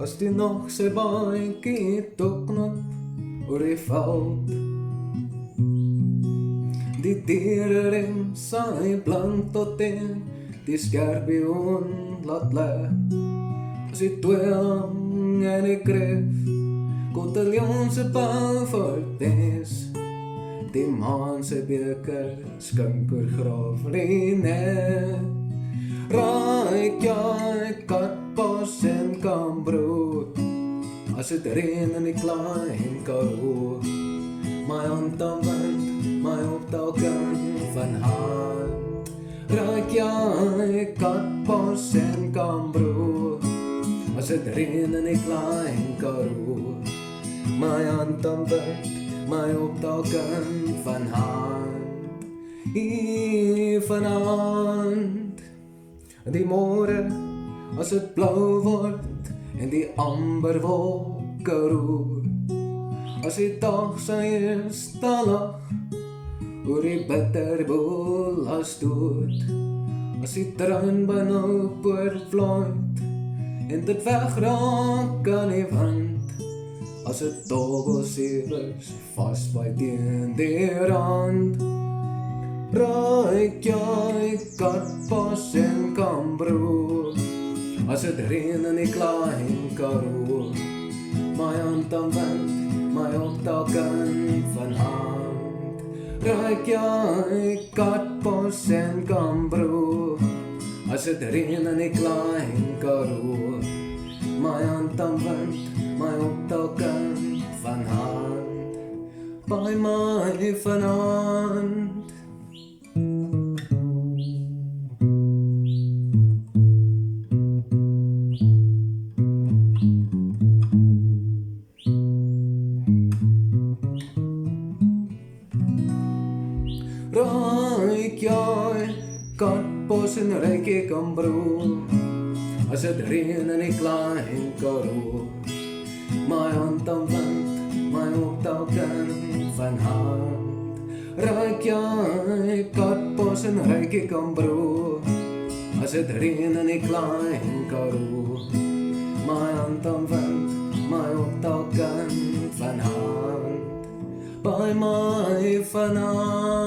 As die nog sy baantjie toknop oor die veld. Die diere rem sy blank tot in die skorpioen laat lê. As die tweeling en die kreef koteljon se bal vertes. Die maan se beker skinker graaf net. Raak jy katpas en kambrood. As het reën in die klein Karoo. My hand aan wind, my optelken van hand. Raak jy katpas en kambrood. As het reën in die klein Karoo. My hand aan wind, my optelken van hand. Hier vanavond. Die môre, as het blauw word en die amber wolke roer. As die dag sy eerste lag oor die bitterboel as dood. As die traan binne oorvloeit en dit wegraak aan die wand. As het dobbelsievers vastbyt teen die rand. Raak jy katpas en kambrood. As het reën in die klein Karoo. My hand aan wind, my optelken van hand. Raak jy katpas en kambrood. As het reën in die klein Karoo. My hand aan wind, my optelken van hand. By my van hand. Raak jy katpas en raak jy kambrood. As het reën in die klein Karoo. My hand aan wind, my optelken van hand. Raak jy katpas en raak jy kambrood. As het reën in die klein Karoo. My hand aan wind, my optelken van hand. By my van hand.